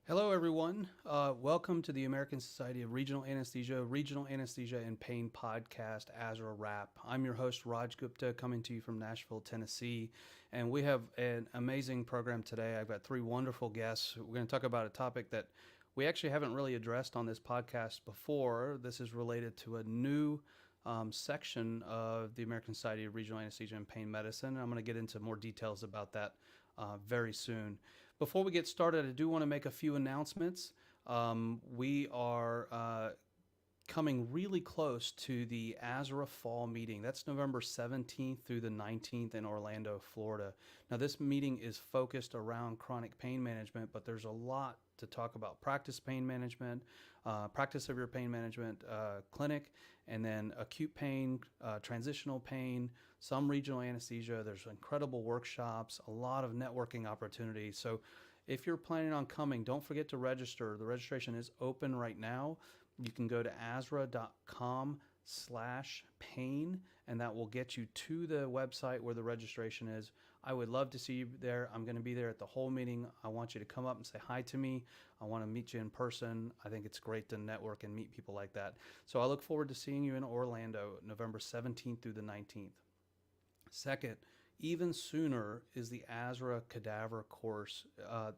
Hello, everyone. Welcome to the American Society of Regional Anesthesia and Pain podcast, ASRA Wrap. I'm your host, Raj Gupta, coming to you from Nashville, Tennessee. And we have an amazing program today. I've got three wonderful guests. We're going to talk about a topic that we actually haven't really addressed on this podcast before. This is related to a new section of the American Society of Regional Anesthesia and Pain Medicine. I'm going to get into more details about that very soon. Before we get started, I do want to make a few announcements. We are coming really close to the ASRA Fall Meeting. That's November 17th through the 19th in Orlando, Florida. Now, this meeting is focused around chronic pain management, but there's a lot to talk about: practice pain management, practice of your pain management clinic, and then acute pain, transitional pain, some regional anesthesia. There's incredible workshops, a lot of networking opportunities. So if you're planning on coming, don't forget to register. The registration is open right now. You can go to asra.com/pain, and that will get you to the website where the registration is. I would love to see you there. I'm going to be there at the whole meeting. I want you to come up and say hi to me. I want to meet you in person. I think it's great to network and meet people like that. So I look forward to seeing you in Orlando, November 17th through the 19th. Second, even sooner is the ASRA Cadaver course.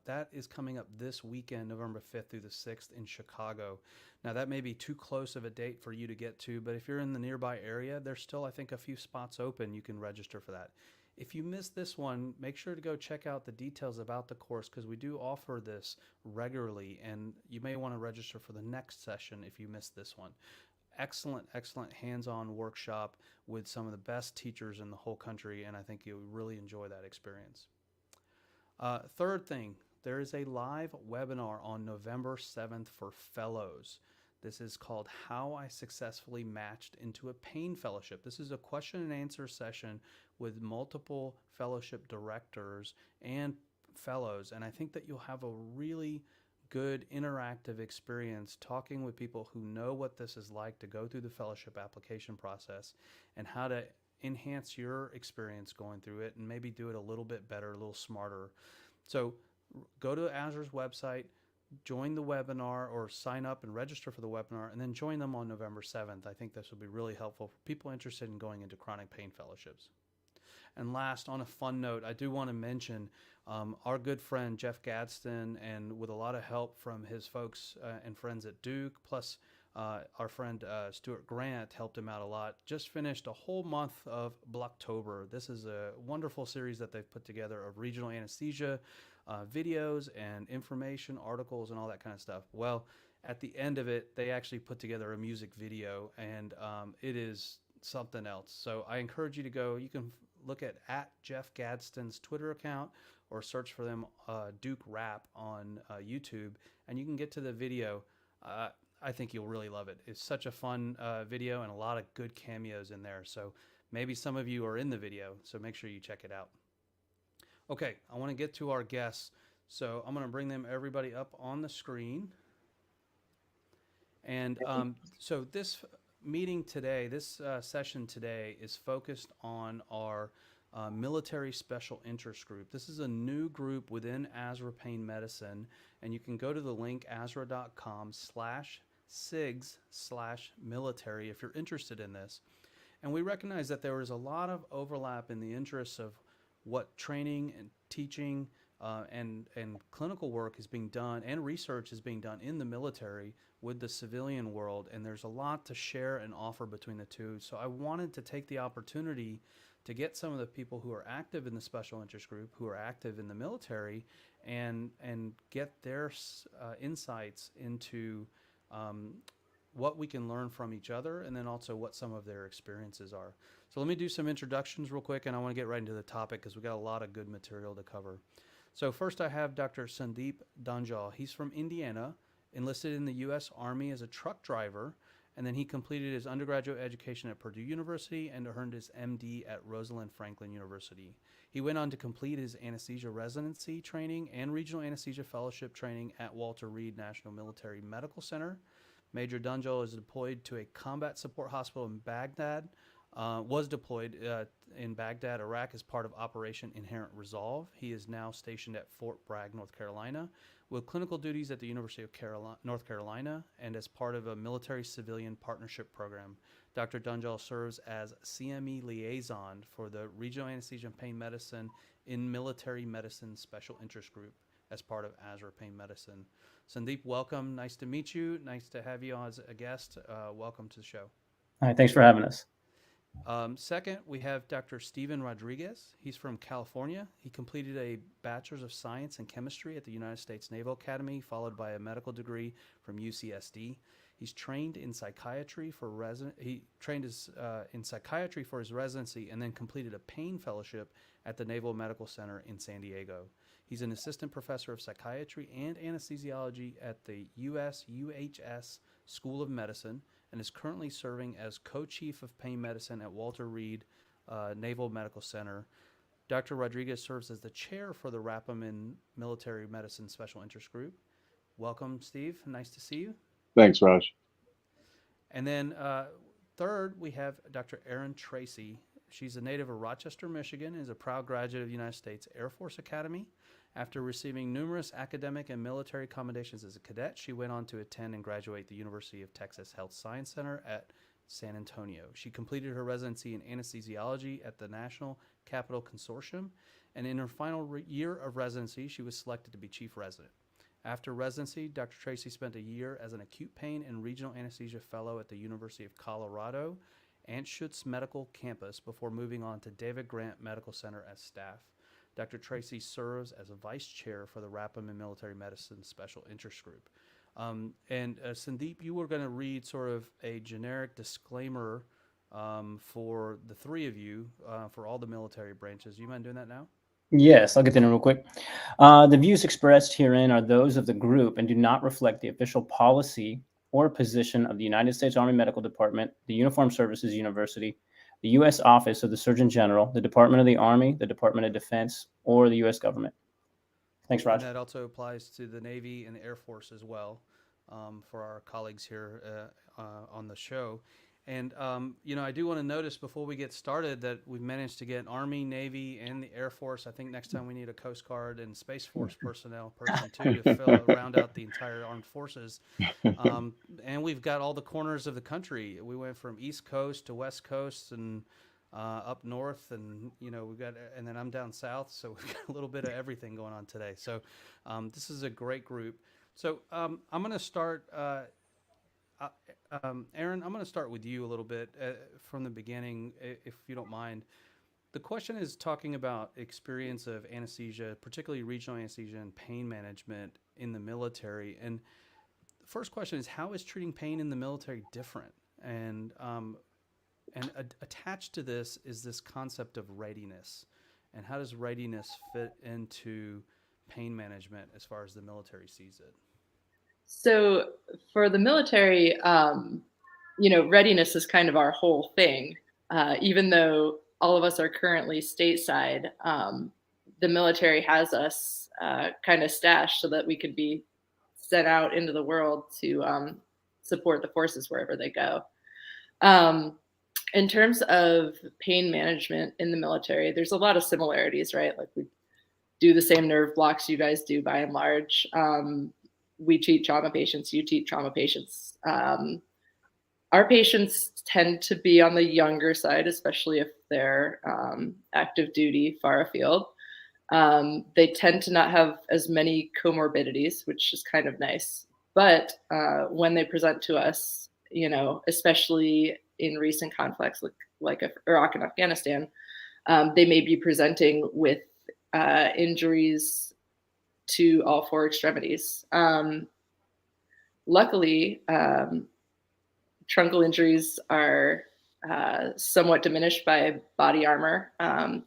That is coming up this weekend, November 5th through the 6th in Chicago. Now, that may be too close of a date for you to get to, but if you're in the nearby area, there's still, I think, a few spots open. You can register for that. If you missed this one, make sure to go check out the details about the course, because we do offer this regularly, and you may want to register for the next session if you missed this one. Excellent hands-on workshop with some of the best teachers in the whole country, and I think you'll really enjoy that experience. Third thing, there is a live webinar on November 7th for fellows. This is called How I Successfully Matched into a Pain Fellowship. This is a question and answer session with multiple fellowship directors and fellows, and I think that you'll have a really good interactive experience talking with people who know what this is like to go through the fellowship application process and how to enhance your experience going through it and maybe do it a little bit better, a little smarter. So go to ASRA's website, join the webinar, or sign up and register for the webinar, and then join them on November 7th. I think this will be really helpful for people interested in going into chronic pain fellowships. And last, on a fun note, I do want to mention our good friend Jeff Gadsden, and with a lot of help from his folks and friends at Duke, plus our friend Stuart Grant helped him out a lot, just finished a whole month of Blocktober. This is a wonderful series that they've put together of regional anesthesia videos and information, articles, and all that kind of stuff. Well, at the end of it, they actually put together a music video, and it is something else. So I encourage you to go. You can look at Jeff Gadsden's Twitter account or search for them Duke Rap on YouTube, and you can get to the video. I think you'll really love it. It's such a fun video and a lot of good cameos in there. So maybe some of you are in the video, so make sure you check it out. Okay, I want to get to our guests. So I'm going to bring everybody up on the screen. And so this meeting today, this session today is focused on our military special interest group. This is a new group within ASRA Pain Medicine, and you can go to the link asra.com/SIGS/military if you're interested in this. And we recognize that there is a lot of overlap in the interests of what training and teaching and clinical work is being done, and research is being done in the military with the civilian world, and there's a lot to share and offer between the two. So I wanted to take the opportunity to get some of the people who are active in the special interest group, who are active in the military, and get their insights into what we can learn from each other, and then also what some of their experiences are. So let me do some introductions real quick, and I want to get right into the topic because we've got a lot of good material to cover. So first I have Dr. Sandeep Dhanjal. He's from Indiana, enlisted in the U.S. Army as a truck driver, and then he completed his undergraduate education at Purdue University and earned his MD at Rosalind Franklin University. He went on to complete his anesthesia residency training and regional anesthesia fellowship training at Walter Reed National Military Medical Center. Major Dhanjal is deployed to a combat support hospital in Baghdad was deployed in Baghdad, Iraq, as part of Operation Inherent Resolve. He is now stationed at Fort Bragg, North Carolina, with clinical duties at the University of North Carolina, and as part of a military-civilian partnership program. Dr. Dhanjal serves as CME liaison for the Regional Anesthesia and Pain Medicine in Military Medicine Special Interest Group as part of ASRA Pain Medicine. Sandeep, welcome. Nice to meet you. Nice to have you as a guest. Welcome to the show. All right, thanks for having us. Second, we have Dr. Steven Rodriguez. He's from California. He completed a Bachelor's of Science in Chemistry at the United States Naval Academy, followed by a medical degree from UCSD. He's trained in psychiatry for in psychiatry for his residency, and then completed a pain fellowship at the Naval Medical Center in San Diego. He's an assistant professor of psychiatry and anesthesiology at the UHS School of Medicine, and is currently serving as co-chief of pain medicine at Walter Reed Naval Medical Center. Dr. Rodriguez serves as the chair for the Rappaman Military Medicine Special Interest Group. Welcome, Steve. Nice to see you. Thanks, Raj. And then third, we have Dr. Erin Tracy. She's a native of Rochester, Michigan, and is a proud graduate of the United States Air Force Academy. After receiving numerous academic and military commendations as a cadet, she went on to attend and graduate the University of Texas Health Science Center at San Antonio. She completed her residency in anesthesiology at the National Capital Consortium, and in her final year of residency, she was selected to be chief resident. After residency, Dr. Tracy spent a year as an acute pain and regional anesthesia fellow at the University of Colorado Anschutz Medical Campus before moving on to David Grant Medical Center as staff. Dr. Tracy serves as a vice chair for the Rappaman Military Medicine Special Interest Group. Sandeep, you were going to read sort of a generic disclaimer for the three of you for all the military branches. Do you mind doing that now? Yes, I'll get that in real quick. The views expressed herein are those of the group and do not reflect the official policy or position of the United States Army Medical Department, the Uniformed Services University, the U.S. Office of the Surgeon General, the Department of the Army, the Department of Defense, or the U.S. government. Thanks, Raj. And that also applies to the Navy and the Air Force as well, for our colleagues here on the show. And, I do want to notice before we get started that we've managed to get Army, Navy, and the Air Force. I think next time we need a Coast Guard and Space Force personnel person, too, to round out the entire armed forces. And we've got all the corners of the country. We went from East Coast to West Coast and up north, and, we've got, and then I'm down south, so we've got a little bit of everything going on today. So this is a great group. So I'm going to start... Erin, I'm going to start with you a little bit from the beginning, if you don't mind. The question is talking about experience of anesthesia, particularly regional anesthesia and pain management in the military. And the first question is, how is treating pain in the military different? And attached to this is this concept of readiness. And how does readiness fit into pain management as far as the military sees it? So for the military, readiness is kind of our whole thing. Even though all of us are currently stateside, the military has us kind of stashed so that we could be sent out into the world to support the forces wherever they go. In terms of pain management in the military, there's a lot of similarities, right? Like we do the same nerve blocks you guys do by and large. We treat trauma patients, you treat trauma patients. Our patients tend to be on the younger side, especially if they're active duty, far afield. They tend to not have as many comorbidities, which is kind of nice. But when they present to us, especially in recent conflicts like Iraq and Afghanistan, they may be presenting with injuries to all four extremities. Luckily, truncal injuries are somewhat diminished by body armor,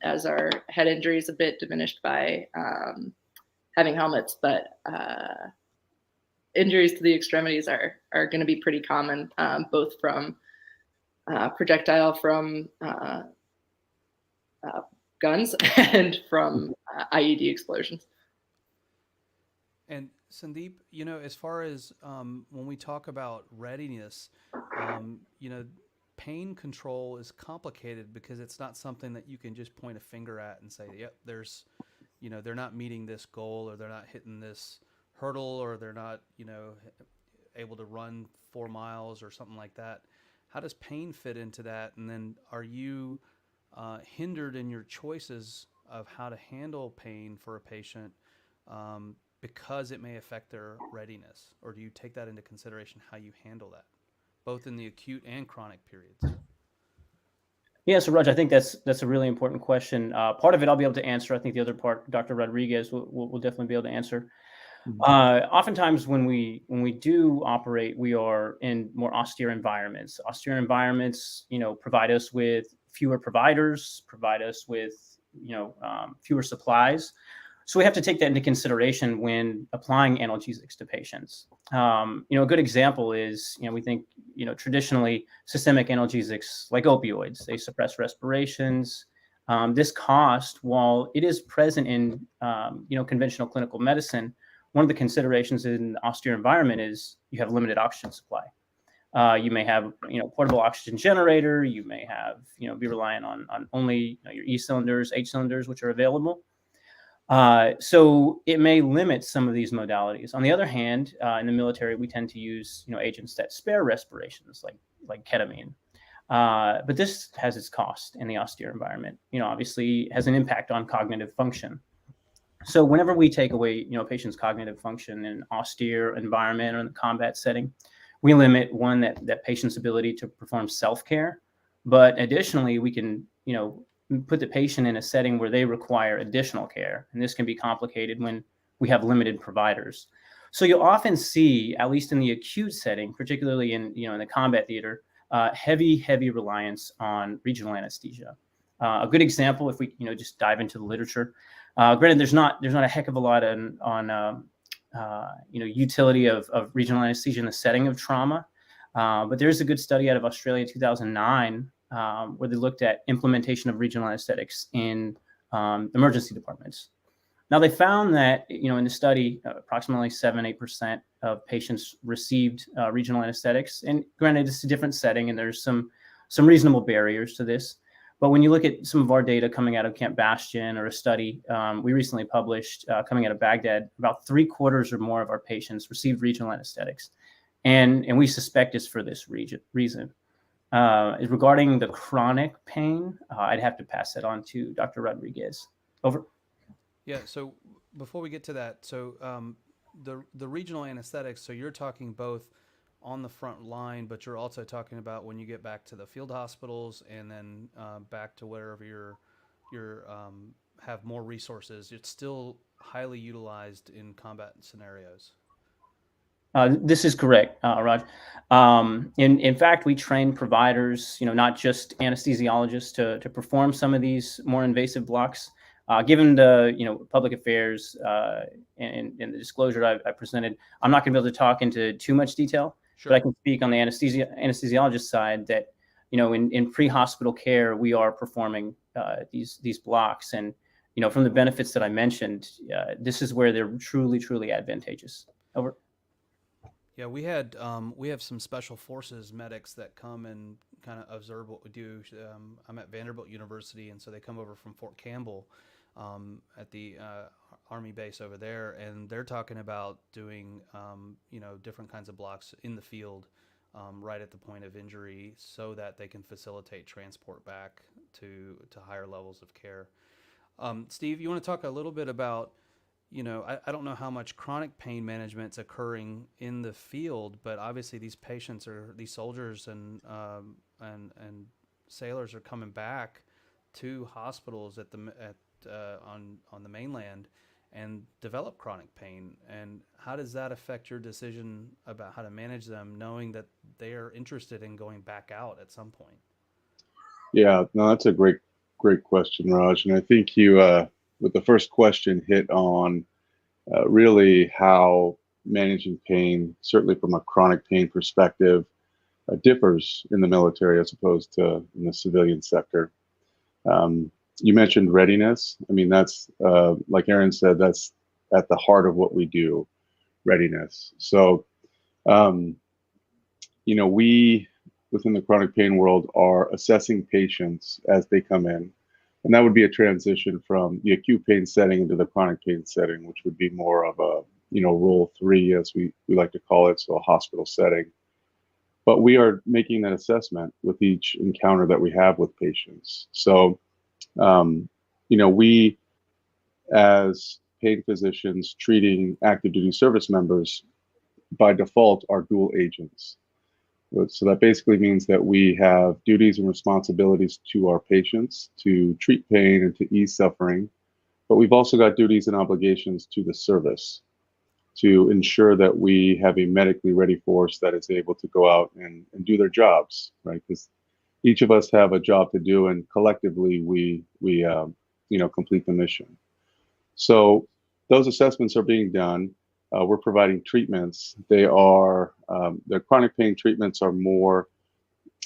as are head injuries a bit diminished by having helmets. But injuries to the extremities are going to be pretty common, both from projectile from guns and from IED explosions. And Sandeep, as far as when we talk about readiness, pain control is complicated because it's not something that you can just point a finger at and say, yep, there's, they're not meeting this goal, or they're not hitting this hurdle, or they're not, able to run 4 miles or something like that. How does pain fit into that? And then are you hindered in your choices of how to handle pain for a patient because it may affect their readiness? Or do you take that into consideration, how you handle that, both in the acute and chronic periods? Yeah, so Raj, I think that's a really important question. Part of it I'll be able to answer. I think the other part, Dr. Rodriguez will definitely be able to answer. Oftentimes when we do operate, we are in more austere environments. Austere environments, provide us with fewer providers, provide us with, fewer supplies. So we have to take that into consideration when applying analgesics to patients. A good example is, we think, traditionally systemic analgesics like opioids, they suppress respirations. This cost, while it is present in, conventional clinical medicine, one of the considerations in the austere environment is you have limited oxygen supply. You may have, portable oxygen generator. You may have, be relying on only your E cylinders, H cylinders, which are available. So it may limit some of these modalities. On the other hand, in the military, we tend to use, agents that spare respirations, like ketamine. But this has its cost in the austere environment. Obviously has an impact on cognitive function. So whenever we take away, patient's cognitive function in an austere environment or in the combat setting, we limit that patient's ability to perform self-care. But additionally, we can, put the patient in a setting where they require additional care. And this can be complicated when we have limited providers. So you'll often see, at least in the acute setting, particularly in the combat theater, heavy reliance on regional anesthesia. A good example, if we, just dive into the literature, granted, there's not a heck of a lot on utility of regional anesthesia in the setting of trauma. But there's a good study out of Australia in 2009 where they looked at implementation of regional anesthetics in emergency departments. Now, they found that, in the study, approximately 7-8% of patients received regional anesthetics. And granted, it's a different setting and there's some reasonable barriers to this. But when you look at some of our data coming out of Camp Bastion, or a study we recently published coming out of Baghdad, about 3/4 or more of our patients received regional anesthetics. And we suspect it's for this reason. Regarding the chronic pain, I'd have to pass that on to Dr. Rodriguez. Over. Yeah, so before we get to that, so the regional anesthetics, so you're talking both on the front line, but you're also talking about when you get back to the field hospitals and then back to wherever you're have more resources. It's still highly utilized in combat scenarios. This is correct, Raj. In fact, we train providers, not just anesthesiologists, to perform some of these more invasive blocks. Given the public affairs and the disclosure I presented, I'm not going to be able to talk into too much detail. Sure. But I can speak on the anesthesiologist side that, in pre-hospital care, we are performing these blocks. And, from the benefits that I mentioned, this is where they're truly advantageous. Over. Yeah, we have some special forces medics that come and kind of observe what we do. I'm at Vanderbilt University, and so they come over from Fort Campbell at the Army base over there, and they're talking about doing different kinds of blocks in the field right at the point of injury, so that they can facilitate transport back to higher levels of care. Steve, you want to talk a little bit about, I don't know how much chronic pain management's occurring in the field, but obviously these soldiers and sailors are coming back to hospitals on the mainland and develop chronic pain. And how does that affect your decision about how to manage them, knowing that they are interested in going back out at some point? Yeah, no, that's a great question, Raj. And I think you, with the first question, hit on really how managing pain, certainly from a chronic pain perspective, differs in the military as opposed to in the civilian sector. You mentioned readiness. I mean, that's, like Erin said, that's at the heart of what we do, readiness. So, we within the chronic pain world are assessing patients as they come in. And that would be a transition from the acute pain setting into the chronic pain setting, which would be more of a, role 3, as we like to call it, so a hospital setting. But we are making that assessment with each encounter that we have with patients. So, we as pain physicians treating active duty service members by default are dual agents. So that basically means that we have duties and responsibilities to our patients to treat pain and to ease suffering, but we've also got duties and obligations to the service to ensure that we have a medically ready force that is able to go out and do their jobs, right? Because each of us have a job to do, and collectively we complete the mission. So those assessments are being done. We're providing treatments. They are the chronic pain treatments are more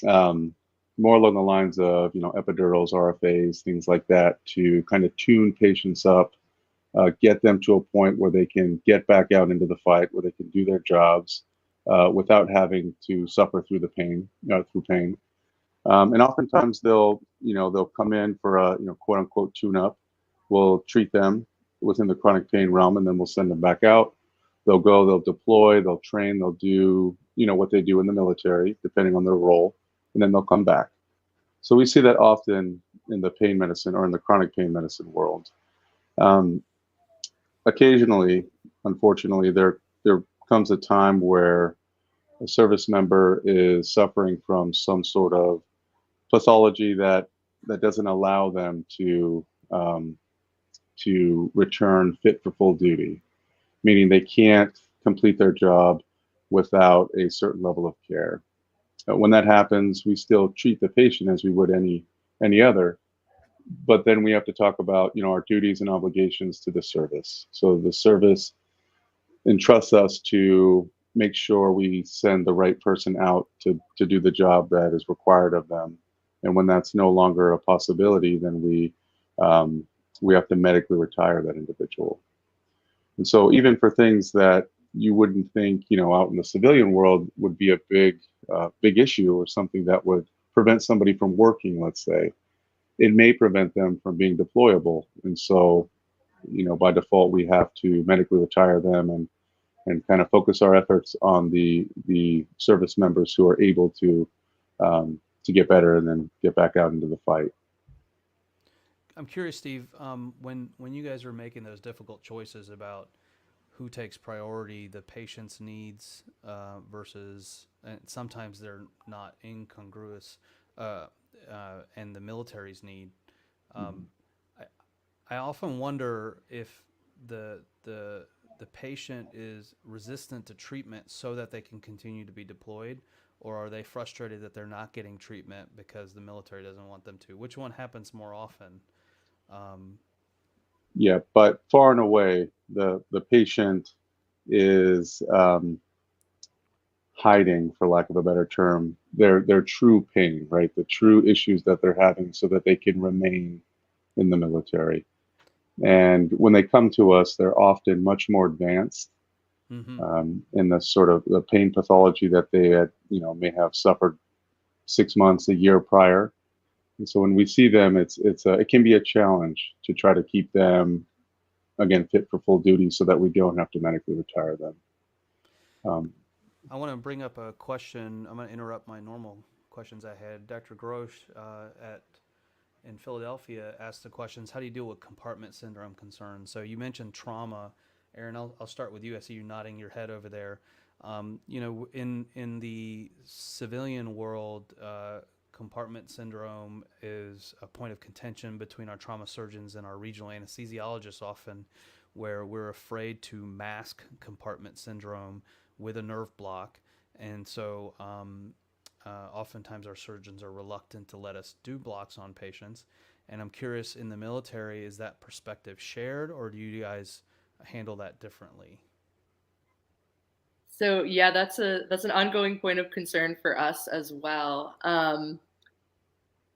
along the lines of epidurals, RFAs, things like that, to kind of tune patients up, get them to a point where they can get back out into the fight, where they can do their jobs without having to suffer through the pain, through pain. And oftentimes they'll come in for a quote unquote tune up. We'll treat them within the chronic pain realm, and then we'll send them back out. They'll go, they'll deploy, they'll train, they'll do what they do in the military, depending on their role, and then they'll come back. So we see that often in the pain medicine or in the chronic pain medicine world. Occasionally, unfortunately, there comes a time where a service member is suffering from some sort of pathology that doesn't allow them to return fit for full duty, meaning they can't complete their job without a certain level of care. When that happens, we still treat the patient as we would any other, but then we have to talk about our duties and obligations to the service. So the service entrusts us to make sure we send the right person out to do the job that is required of them. And when that's no longer a possibility, then we have to medically retire that individual. And so even for things that you wouldn't think, out in the civilian world would be a big issue, or something that would prevent somebody from working, let's say, it may prevent them from being deployable. And so, by default, we have to medically retire them and kind of focus our efforts on the service members who are able to get better and then get back out into the fight. I'm curious, Steve, when you guys are making those difficult choices about who takes priority, the patient's needs versus, and sometimes they're not incongruous, and the military's need. I often wonder if the patient is resistant to treatment so that they can continue to be deployed, or are they frustrated that they're not getting treatment because the military doesn't want them to? Which one happens more often? Yeah, but far and away, the patient is hiding, for lack of a better term, their true pain, right? The true issues that they're having, so that they can remain in the military. And when they come to us, they're often much more advanced in the sort of the pain pathology that they had, may have suffered 6 months, a year prior. And so when we see them, it can be a challenge to try to keep them, again, fit for full duty, so that we don't have to medically retire them. I want to bring up a question. I'm going to interrupt my normal questions I had. Dr. Grosh in Philadelphia asked the questions: how do you deal with compartment syndrome concerns? So you mentioned trauma. Erin, I'll start with you. I see you nodding your head over there. In the civilian world, compartment syndrome is a point of contention between our trauma surgeons and our regional anesthesiologists often, where we're afraid to mask compartment syndrome with a nerve block. And so oftentimes our surgeons are reluctant to let us do blocks on patients. And I'm curious, in the military, is that perspective shared, or do you guys handle that differently? So yeah, that's an ongoing point of concern for us as well.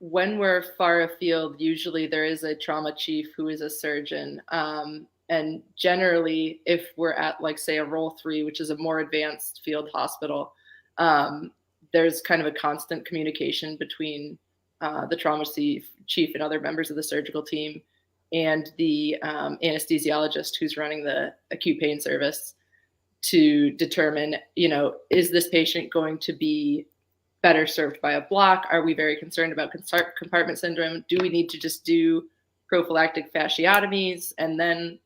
When we're far afield, usually there is a trauma chief who is a surgeon. And generally, if we're at, like, say, a role 3, which is a more advanced field hospital, there's kind of a constant communication between the trauma chief and other members of the surgical team and the anesthesiologist who's running the acute pain service to determine, is this patient going to be better served by a block? Are we very concerned about compartment syndrome? Do we need to just do prophylactic fasciotomies and then,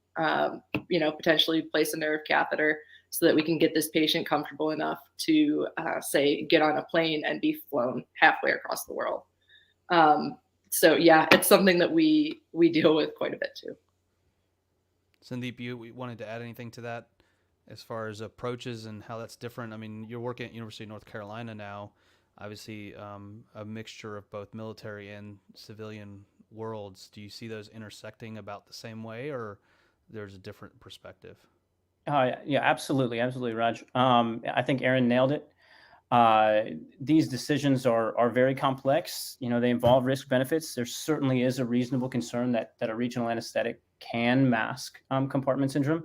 potentially place a nerve catheter so that we can get this patient comfortable enough to, say, get on a plane and be flown halfway across the world? So yeah, it's something that we deal with quite a bit too. Sandeep, you wanted to add anything to that as far as approaches and how that's different? I mean, you're working at University of North Carolina now, obviously a mixture of both military and civilian worlds. Do you see those intersecting about the same way, or there's a different perspective? Yeah, absolutely, Raj. I think Erin nailed it. These decisions are very complex. They involve risk benefits. There certainly is a reasonable concern that a regional anesthetic can mask compartment syndrome.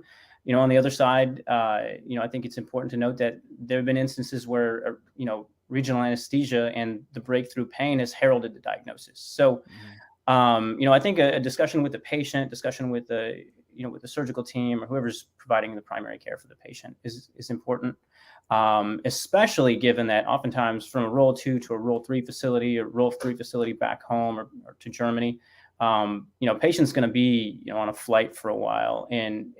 On the other side, I think it's important to note that there have been instances where, regional anesthesia and the breakthrough pain has heralded the diagnosis. So, I think a discussion with the patient, discussion with the surgical team or whoever's providing the primary care for the patient is important. Especially given that oftentimes from a Role 2 to a Role 3 facility or Role 3 facility back home or to Germany, patient's going to be, on a flight for a while, and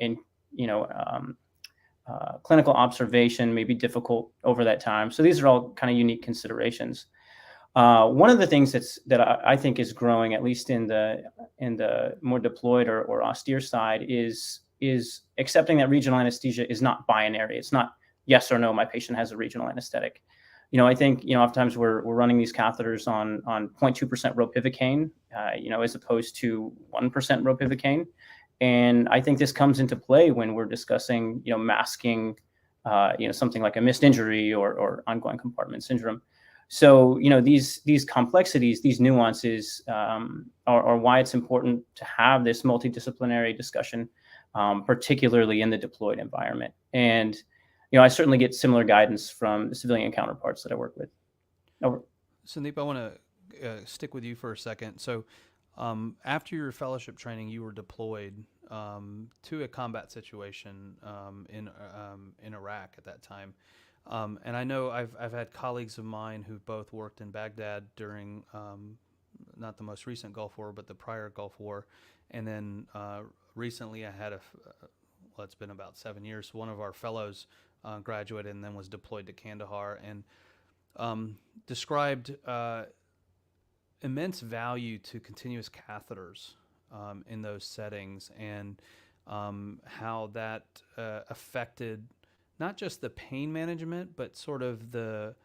clinical observation may be difficult over that time. So these are all kind of unique considerations. One of the things that I think is growing, at least in the more deployed or austere side, is accepting that regional anesthesia is not binary. It's not yes or no, my patient has a regional anesthetic. I think, oftentimes we're running these catheters on 0.2% ropivacaine, as opposed to 1% ropivacaine. And I think this comes into play when we're discussing, masking, something like a missed injury or ongoing compartment syndrome. So, these complexities, these nuances are why it's important to have this multidisciplinary discussion, particularly in the deployed environment. And, I certainly get similar guidance from the civilian counterparts that I work with. Over. Sandeep, I want to stick with you for a second. So after your fellowship training, you were deployed to a combat situation in Iraq at that time. And I know I've had colleagues of mine who both worked in Baghdad during not the most recent Gulf War, but the prior Gulf War. And then recently I had it's been about 7 years. One of our fellows graduated and then was deployed to Kandahar and described immense value to continuous catheters in those settings, and how that affected not just the pain management, but sort of the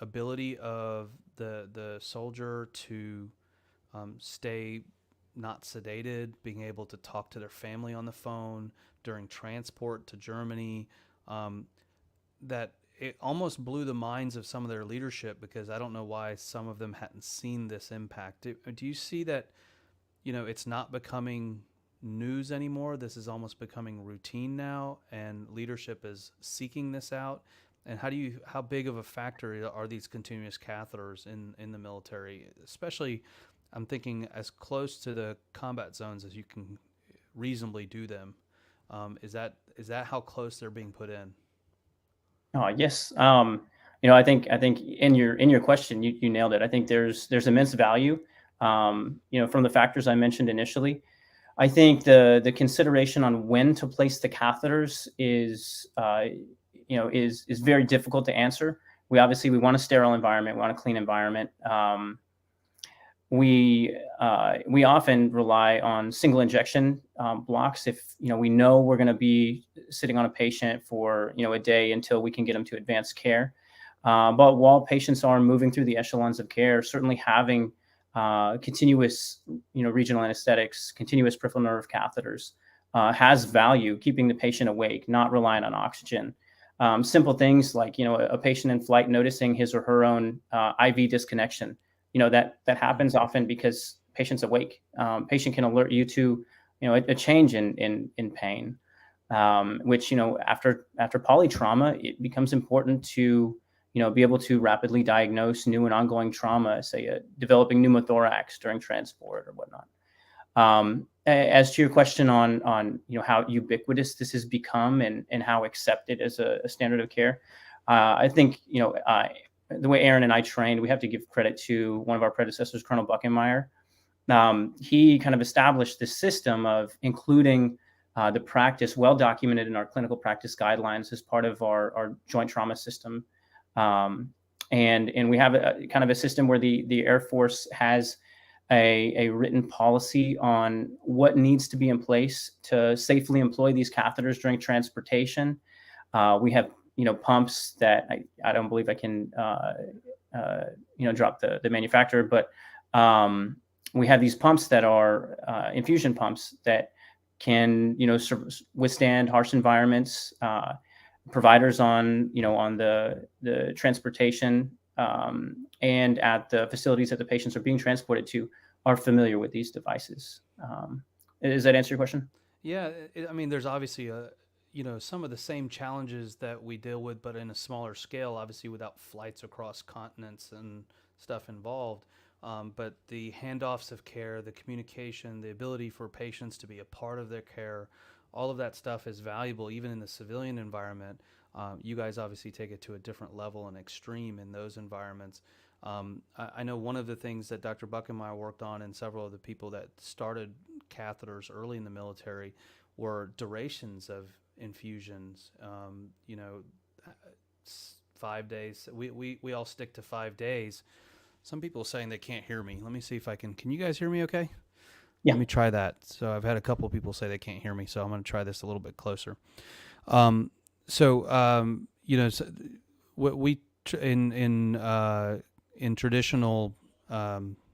ability of the soldier to stay not sedated, being able to talk to their family on the phone during transport to Germany, that it almost blew the minds of some of their leadership, because I don't know why some of them hadn't seen this impact. Do you see that, it's not becoming news anymore? This is almost becoming routine now, and leadership is seeking this out. And how big of a factor are these continuous catheters in the military? Especially, I'm thinking as close to the combat zones as you can reasonably do them. Is that how close they're being put in? Oh, yes. I think in your question, you nailed it. I think there's immense value, from the factors I mentioned initially. I think the consideration on when to place the catheters is very difficult to answer. We want a sterile environment, we want a clean environment. We often rely on single injection blocks if we know we're going to be sitting on a patient for a day until we can get them to advanced care. But while patients are moving through the echelons of care, certainly having continuous regional anesthetics, continuous peripheral nerve catheters has value, keeping the patient awake, not relying on oxygen. Simple things like a patient in flight noticing his or her own IV disconnection. That happens often because patient's awake. Patient can alert you to, a change in pain, which, after polytrauma, it becomes important to, be able to rapidly diagnose new and ongoing trauma, say developing pneumothorax during transport or whatnot. As to your question on how ubiquitous this has become and how accepted as a standard of care, I think the way Erin and I trained, we have to give credit to one of our predecessors, Colonel Buckenmeyer. He kind of established this system of including the practice well documented in our clinical practice guidelines as part of our joint trauma system. And we have kind of a system where the Air Force has a written policy on what needs to be in place to safely employ these catheters during transportation. We have pumps that I don't believe I can drop the manufacturer, but we have these pumps that are infusion pumps that can withstand harsh environments. Providers on the transportation and at the facilities that the patients are being transported to are familiar with these devices. Does that answer your question? Yeah, I mean, there's obviously some of the same challenges that we deal with, but in a smaller scale, obviously without flights across continents and stuff involved. But the handoffs of care, the communication, the ability for patients to be a part of their care, all of that stuff is valuable even in the civilian environment. You guys obviously take it to a different level and extreme in those environments. I know one of the things that Dr. Buckenmeyer worked on and several of the people that started catheters early in the military were durations of infusions. 5 days. We all stick to 5 days. Some people are saying they can't hear me. Let me see if I can you guys hear me okay? Yeah. Let me try that. So I've had a couple of people say they can't hear me, so I'm going to try this a little bit closer. What we in traditional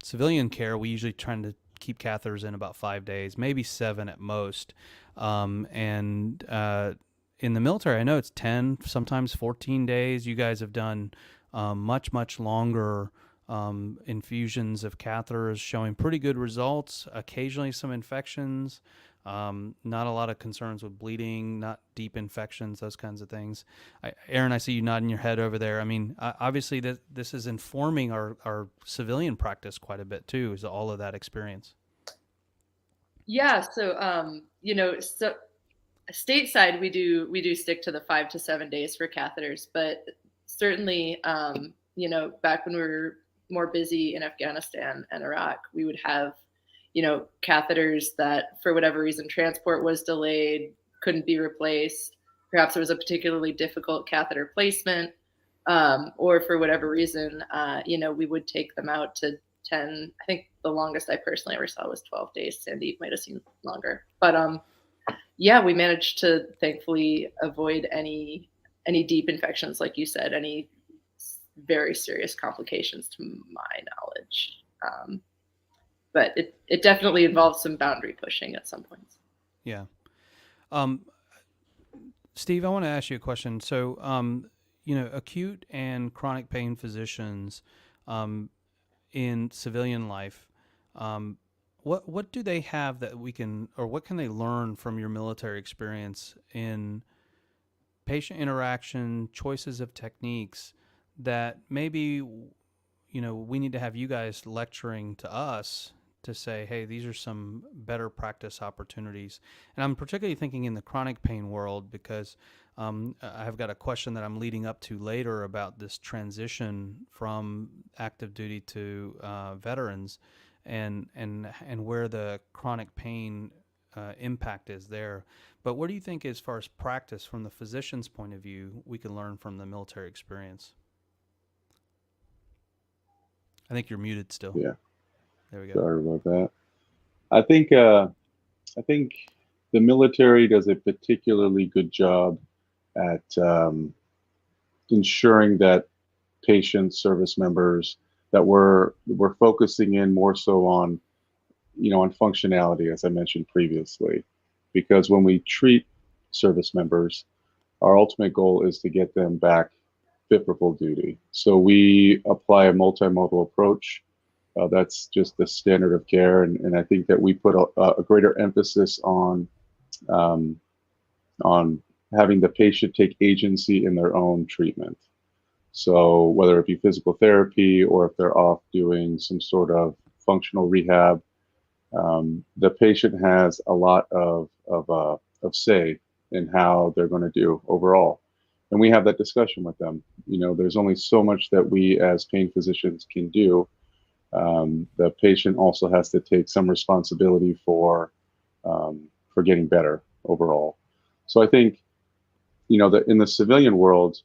civilian care, we usually try to keep catheters in about 5 days, maybe 7 at most. And in the military, I know it's 10, sometimes 14 days. You guys have done much longer infusions of catheters, showing pretty good results. Occasionally some infections, not a lot of concerns with bleeding, not deep infections, those kinds of things. Erin, I see you nodding your head over there. I mean, obviously this is informing our civilian practice quite a bit too, is all of that experience. Yeah. So, so stateside, we do stick to the 5 to 7 days for catheters, but certainly, back when we were more busy in Afghanistan and Iraq, we would have, catheters that for whatever reason, transport was delayed, couldn't be replaced. Perhaps it was a particularly difficult catheter placement, or for whatever reason, we would take them out to 10. I think the longest I personally ever saw was 12 days. Sandeep might have seen longer, but we managed to thankfully avoid any deep infections, like you said, any very serious complications to my knowledge. But it definitely involves some boundary pushing at some points. Yeah. Steve, I want to ask you a question. So, acute and chronic pain physicians in civilian life, what do they have that we can, or what can they learn from your military experience in patient interaction, choices of techniques that maybe, we need to have you guys lecturing to us to say, hey, these are some better practice opportunities. And I'm particularly thinking in the chronic pain world because I've got a question that I'm leading up to later about this transition from active duty to veterans and where the chronic pain impact is there. But what do you think, as far as practice from the physician's point of view, we can learn from the military experience? I think you're muted still. Yeah. There we go. Sorry about that. I think the military does a particularly good job at ensuring that patients, service members, that we're focusing in more so on, on functionality, as I mentioned previously, because when we treat service members, our ultimate goal is to get them back fit for full duty. So we apply a multimodal approach. That's just the standard of care, and I think that we put a greater emphasis on having the patient take agency in their own treatment. So whether it be physical therapy or if they're off doing some sort of functional rehab, the patient has a lot of say in how they're going to do overall. And we have that discussion with them. You know, there's only so much that we as pain physicians can do. The patient also has to take some responsibility for getting better overall. So I think, you know, that in the civilian world,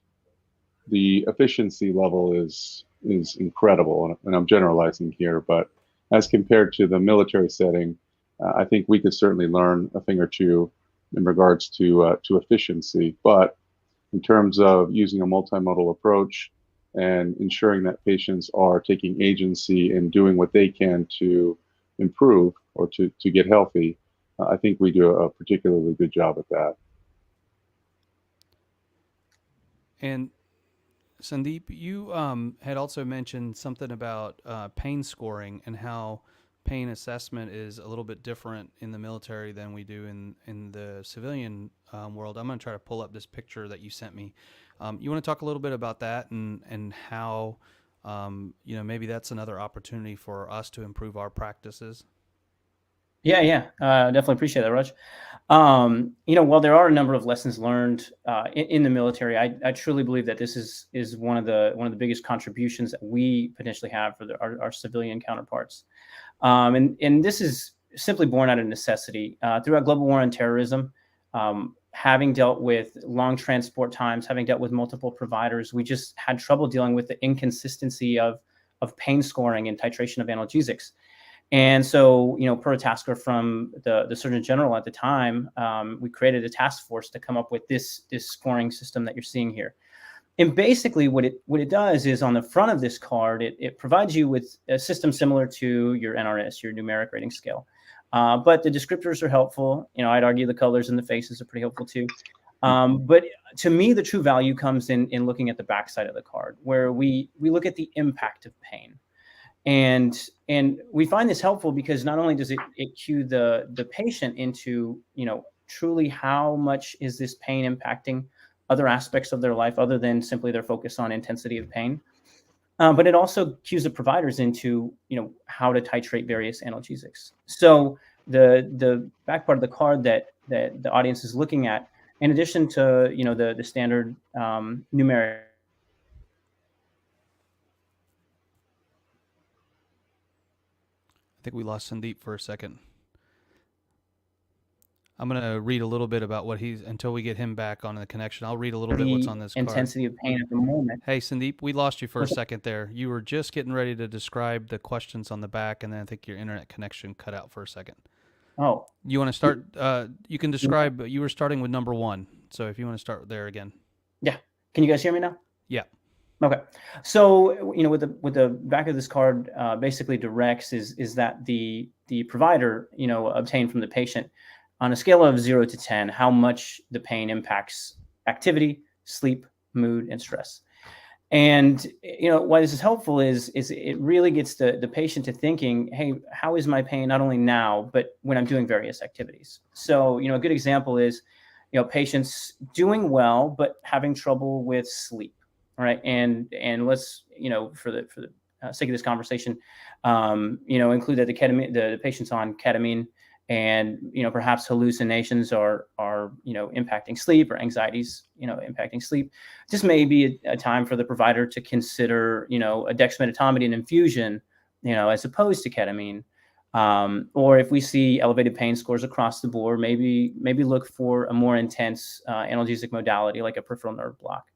the efficiency level is incredible, and I'm generalizing here, but as compared to the military setting, I think we could certainly learn a thing or two in regards to efficiency. But in terms of using a multimodal approach and ensuring that patients are taking agency and doing what they can to improve or to get healthy, I think we do a particularly good job at that. And Sandeep, you had also mentioned something about pain scoring and how pain assessment is a little bit different in the military than we do in the civilian world. I'm going to try to pull up this picture that you sent me. You want to talk a little bit about that and how you know, maybe that's another opportunity for us to improve our practices? Yeah. Definitely appreciate that, Raj. You know, while there are a number of lessons learned in the military, I truly believe that this is one of the biggest contributions that we potentially have for our civilian counterparts. And this is simply born out of necessity. Throughout global war on terrorism, having dealt with long transport times, having dealt with multiple providers, we just had trouble dealing with the inconsistency of pain scoring and titration of analgesics. And so, you know, per a tasker from the Surgeon General at the time, we created a task force to come up with this scoring system that you're seeing here. And basically what it does is on the front of this card, it provides you with a system similar to your NRS, your numeric rating scale. But the descriptors are helpful. You know, I'd argue the colors and the faces are pretty helpful too. But to me, the true value comes in looking at the backside of the card, where we look at the impact of pain. And we find this helpful because not only does it cue the patient into, you know, truly how much is this pain impacting other aspects of their life other than simply their focus on intensity of pain, but it also cues the providers into, you know, how to titrate various analgesics. So the back part of the card that the audience is looking at, in addition to, you know, the standard numeric. I think we lost Sandeep for a second. I'm going to read a little bit about what he's until we get him back on the connection. I'll read a little bit what's on this card. Intensity of pain at the moment. Hey, Sandeep, we lost you for a second there. You were just getting ready to describe the questions on the back, and then I think your internet connection cut out for a second. Oh. You want to start? You can describe. You were starting with number one, so if you want to start there again. Yeah. Can you guys hear me now? Yeah. Okay. So, you know, with the back of this card, basically directs is that the provider, you know, obtained from the patient on a scale of 0 to 10, how much the pain impacts activity, sleep, mood, and stress. And, you know, why this is helpful is it really gets the patient to thinking, hey, how is my pain not only now, but when I'm doing various activities? So, you know, a good example is, you know, patients doing well, but having trouble with sleep. All right. And let's, you know, for the sake of this conversation, you know, include that the patient's on ketamine, and, you know, perhaps hallucinations are, you know, impacting sleep, or anxieties, you know, impacting sleep. This may be a time for the provider to consider, you know, a dexmedetomidine infusion, you know, as opposed to ketamine. Or if we see elevated pain scores across the board, maybe look for a more intense analgesic modality like a peripheral nerve block.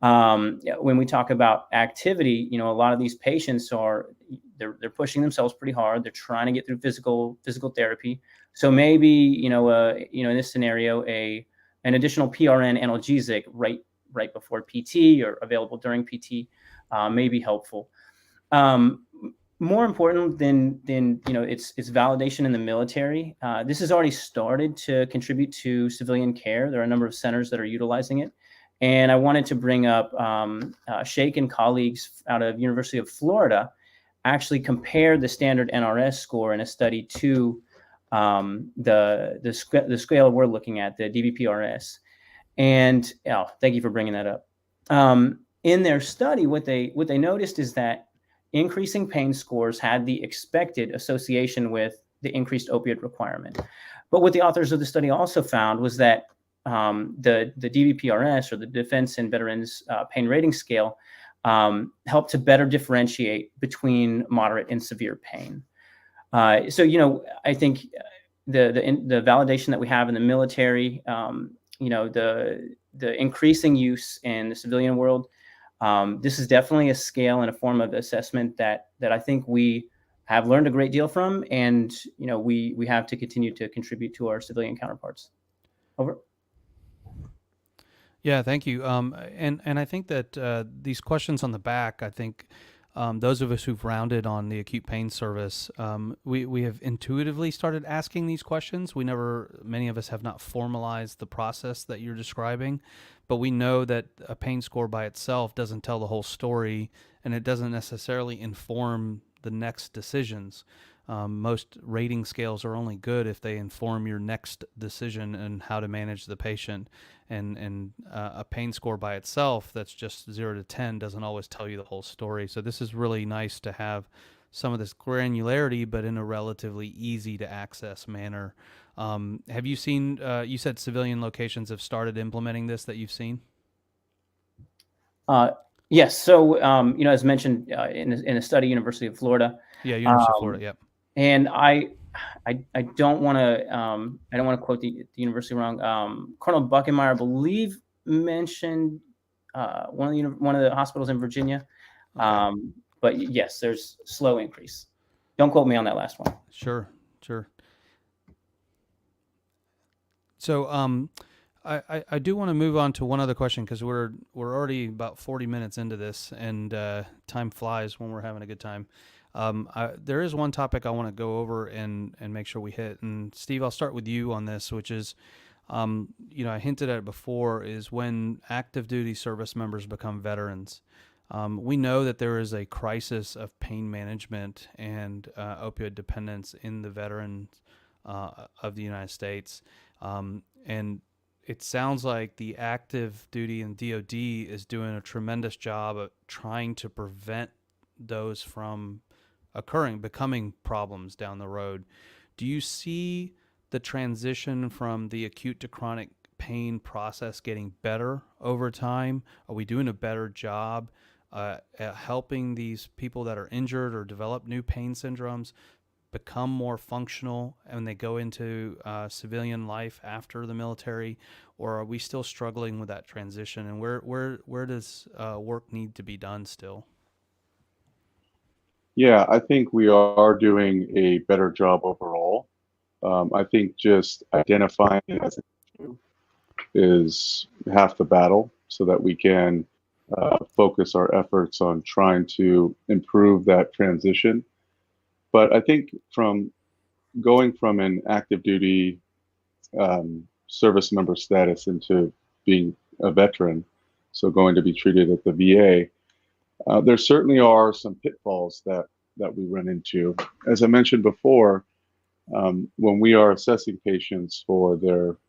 When we talk about activity, you know, a lot of these patients they're pushing themselves pretty hard. They're trying to get through physical therapy. So maybe, you know, in this scenario, an additional PRN analgesic right before PT or available during PT may be helpful. More important than you know, it's validation in the military. This has already started to contribute to civilian care. There are a number of centers that are utilizing it. And I wanted to bring up Sheikh and colleagues out of University of Florida actually compared the standard NRS score in a study to the scale we're looking at, the DBPRS. And thank you for bringing that up. in their study, what they noticed is that increasing pain scores had the expected association with the increased opioid requirement. But what the authors of the study also found was that the DVPRS, or the Defense and Veterans Pain Rating Scale, helped to better differentiate between moderate and severe pain. So, you know, I think the validation that we have in the military, you know, the increasing use in the civilian world, this is definitely a scale and a form of assessment that I think we have learned a great deal from, and you know, we have to continue to contribute to our civilian counterparts. Over. Yeah, thank you. And I think that these questions on the back, I think those of us who've rounded on the acute pain service, we have intuitively started asking these questions. Many of us have not formalized the process that you're describing, but we know that a pain score by itself doesn't tell the whole story, and it doesn't necessarily inform the next decisions. Most rating scales are only good if they inform your next decision and how to manage the patient. And a pain score by itself that's just 0 to 10 doesn't always tell you the whole story. So this is really nice to have some of this granularity, but in a relatively easy to access manner. Have you seen, you said civilian locations have started implementing this that you've seen? Yes. So, you know, as mentioned in a study, University of Florida. Yeah, University of Florida. Yep. And I don't want to quote the university wrong. Colonel Buckenmeyer, I believe, mentioned one of the hospitals in Virginia. Okay. But yes, there's slow increase. Don't quote me on that last one. Sure. So I do want to move on to one other question, because we're already about 40 minutes into this, and time flies when we're having a good time. There is one topic I want to go over and make sure we hit. And Steve, I'll start with you on this, which is, you know, I hinted at it before, is when active duty service members become veterans. We know that there is a crisis of pain management and opioid dependence in the veterans of the United States. And it sounds like the active duty and DOD is doing a tremendous job of trying to prevent those from becoming problems down the road. Do you see the transition from the acute to chronic pain process getting better over time? Are we doing a better job at helping these people that are injured or develop new pain syndromes become more functional and they go into civilian life after the military? Or are we still struggling with that transition? And where does work need to be done still? Yeah, I think we are doing a better job overall. I think just identifying it as an issue is half the battle, so that we can focus our efforts on trying to improve that transition. But I think from going from an active duty service member status into being a veteran, so going to be treated at the VA, there certainly are some pitfalls that we run into. As I mentioned before, when we are assessing patients for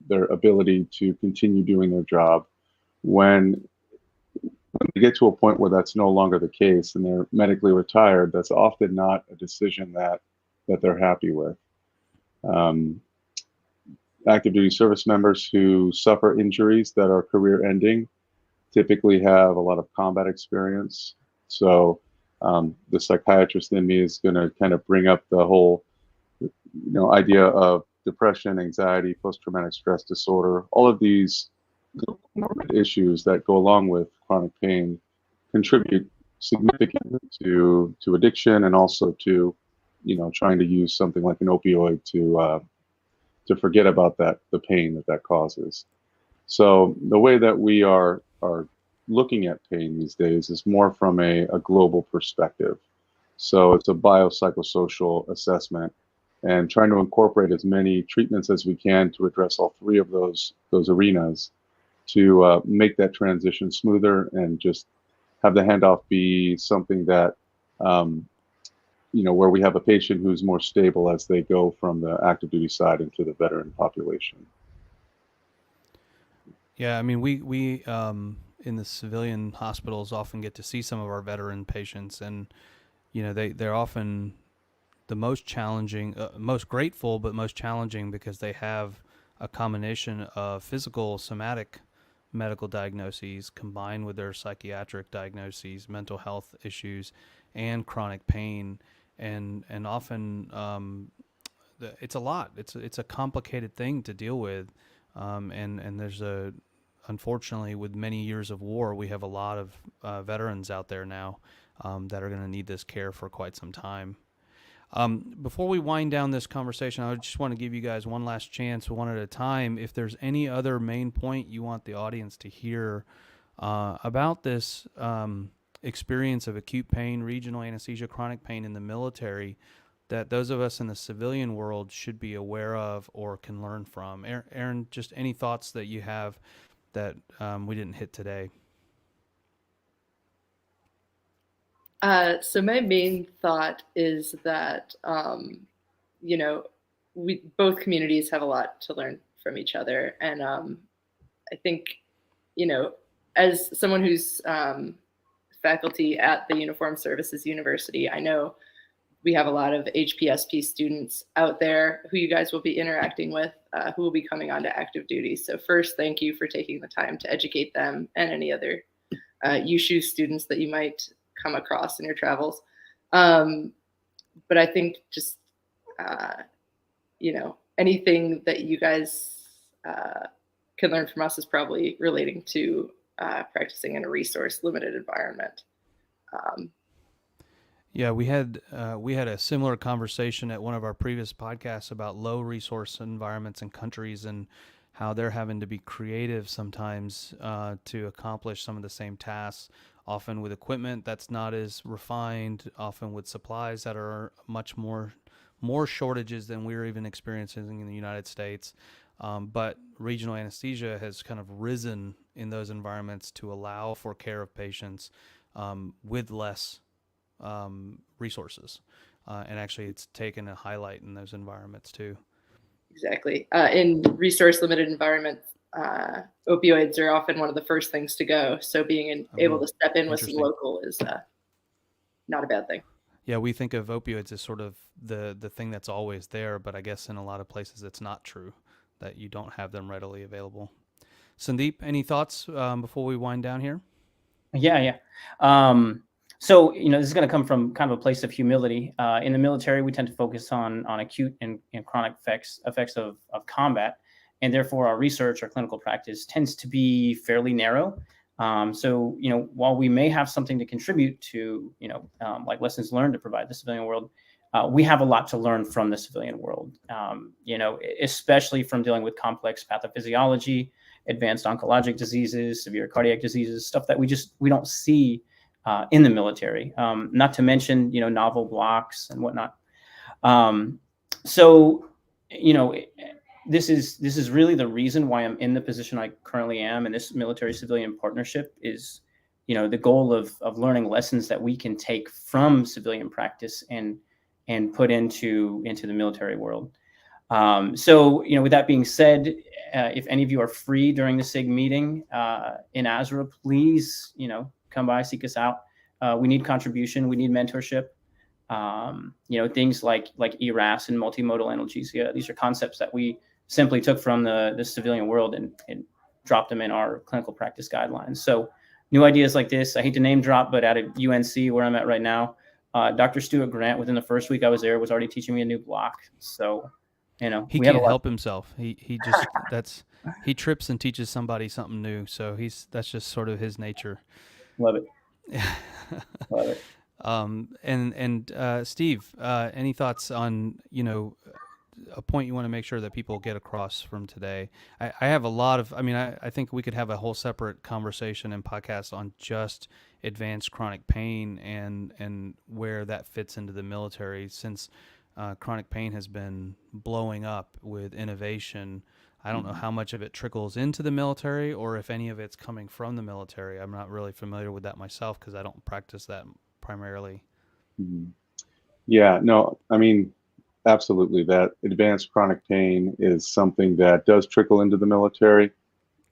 their ability to continue doing their job, when they get to a point where that's no longer the case and they're medically retired, that's often not a decision that they're happy with. Active duty service members who suffer injuries that are career ending typically have a lot of combat experience. So the psychiatrist in me is going to kind of bring up the whole, idea of depression, anxiety, post-traumatic stress disorder. All of these issues that go along with chronic pain contribute significantly to addiction, and also to, trying to use something like an opioid to forget about the pain that causes. So the way that we are looking at pain these days is more from a global perspective. So it's a biopsychosocial assessment, and trying to incorporate as many treatments as we can to address all three of those arenas to make that transition smoother, and just have the handoff be something that, where we have a patient who's more stable as they go from the active duty side into the veteran population. Yeah, I mean, we in the civilian hospitals often get to see some of our veteran patients, and they're often the most challenging, most grateful, but most challenging because they have a combination of physical, somatic medical diagnoses combined with their psychiatric diagnoses, mental health issues, and chronic pain, and often it's a lot. It's a complicated thing to deal with, and there's unfortunately, with many years of war, we have a lot of veterans out there now that are going to need this care for quite some time. Before we wind down this conversation, I just want to give you guys one last chance, one at a time. If there's any other main point you want the audience to hear about this experience of acute pain, regional anesthesia, chronic pain in the military, that those of us in the civilian world should be aware of or can learn from. Erin, just any thoughts that you have that we didn't hit today? So my main thought is that, both communities have a lot to learn from each other. And I think, as someone who's faculty at the Uniformed Services University, I know we have a lot of HPSP students out there who you guys will be interacting with, who will be coming onto active duty. So first, thank you for taking the time to educate them and any other USHU students that you might come across in your travels. But I think just, anything that you guys can learn from us is probably relating to practicing in a resource limited environment. Yeah, we had a similar conversation at one of our previous podcasts about low resource environments and countries and how they're having to be creative sometimes to accomplish some of the same tasks, often with equipment that's not as refined, often with supplies that are much more shortages than we're even experiencing in the United States. But regional anesthesia has kind of risen in those environments to allow for care of patients with less resources. And actually it's taken a highlight in those environments too. Exactly. In resource limited environments, opioids are often one of the first things to go. So being able to step in with some local is not a bad thing. Yeah, we think of opioids as sort of the thing that's always there, but I guess in a lot of places it's not true, that you don't have them readily available. Sandeep, any thoughts before we wind down here? Yeah. So, this is going to come from kind of a place of humility. In the military, we tend to focus on acute and chronic effects of combat, and therefore our research, our clinical practice tends to be fairly narrow. So, while we may have something to contribute to, like lessons learned to provide the civilian world, we have a lot to learn from the civilian world, especially from dealing with complex pathophysiology, advanced oncologic diseases, severe cardiac diseases, stuff that we don't see in the military, not to mention, novel blocks and whatnot. So, this is really the reason why I'm in the position I currently am. And this military civilian partnership is, the goal of learning lessons that we can take from civilian practice and put into the military world. So, with that being said, if any of you are free during the SIG meeting in ASRA, please, come by, seek us out. We need contribution. We need mentorship. Things like ERAS and multimodal analgesia. These are concepts that we simply took from the civilian world and dropped them in our clinical practice guidelines. So new ideas like this, I hate to name drop, but at a UNC where I'm at right now, Dr. Stuart Grant, within the first week I was there, was already teaching me a new block. So, he can't help himself. He just he trips and teaches somebody something new. So that's just sort of his nature. Love it. Love it. And Steve, any thoughts on, a point you want to make sure that people get across from today? I have a lot of, I think we could have a whole separate conversation and podcast on just advanced chronic pain and where that fits into the military, since chronic pain has been blowing up with innovation. I don't know how much of it trickles into the military or if any of it's coming from the military. I'm not really familiar with that myself because I don't practice that primarily. Mm-hmm. Yeah, no, absolutely. That advanced chronic pain is something that does trickle into the military.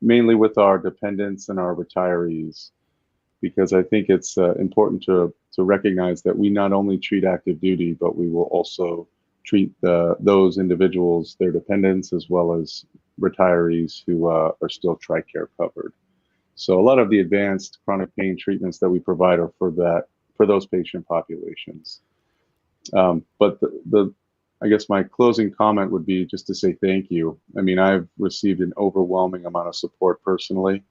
mainly with our dependents and our retirees, because I think it's important to recognize that we not only treat active duty, but we will also treat those individuals, their dependents, as well as retirees who are still TRICARE covered. So a lot of the advanced chronic pain treatments that we provide are for those patient populations. But I guess my closing comment would be just to say thank you. I mean, I've received an overwhelming amount of support personally,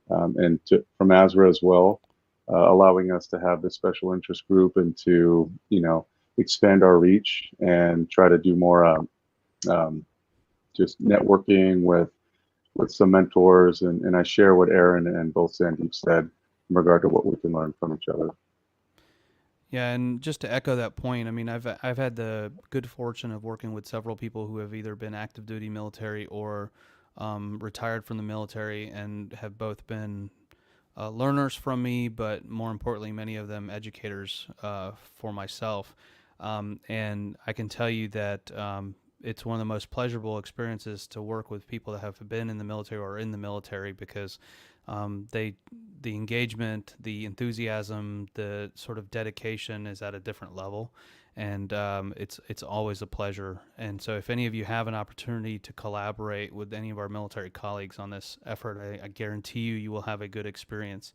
and from ASRA as well, allowing us to have this special interest group and to, expand our reach and try to do more just networking with some mentors. And I share what Erin and both Sandeep said in regard to what we can learn from each other. Yeah, and just to echo that point, I mean, I've had the good fortune of working with several people who have either been active duty military or retired from the military, and have both been learners from me, but more importantly, many of them educators for myself. And I can tell you that it's one of the most pleasurable experiences to work with people that have been in the military or in the military, because the engagement, the enthusiasm, the sort of dedication is at a different level, and it's always a pleasure. And so, if any of you have an opportunity to collaborate with any of our military colleagues on this effort, I guarantee you will have a good experience.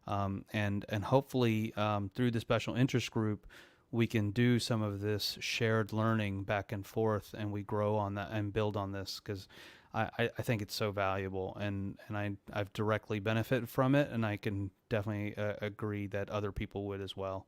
And hopefully, through the special interest group, we can do some of this shared learning back and forth, and we grow on that and build on this, because I think it's so valuable, and I've directly benefited from it, and I can definitely agree that other people would as well.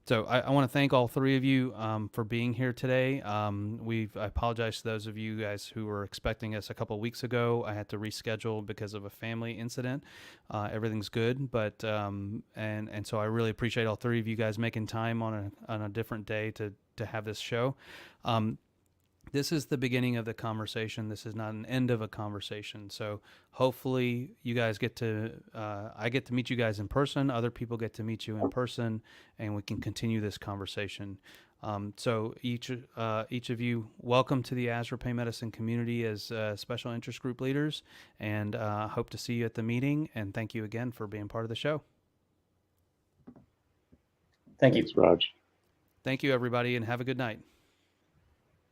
So I want to thank all three of you for being here today. I apologize to those of you guys who were expecting us a couple of weeks ago. I had to reschedule because of a family incident. Everything's good, but and so I really appreciate all three of you guys making time on a different day to have this show. This is the beginning of the conversation. This is not an end of a conversation. So hopefully you guys I get to meet you guys in person. Other people get to meet you in person, and we can continue this conversation. So each of you, welcome to the ASRA Pain Medicine community as special interest group leaders, and hope to see you at the meeting. And thank you again for being part of the show. Thank you. Thanks, Raj. Thank you, everybody, and have a good night.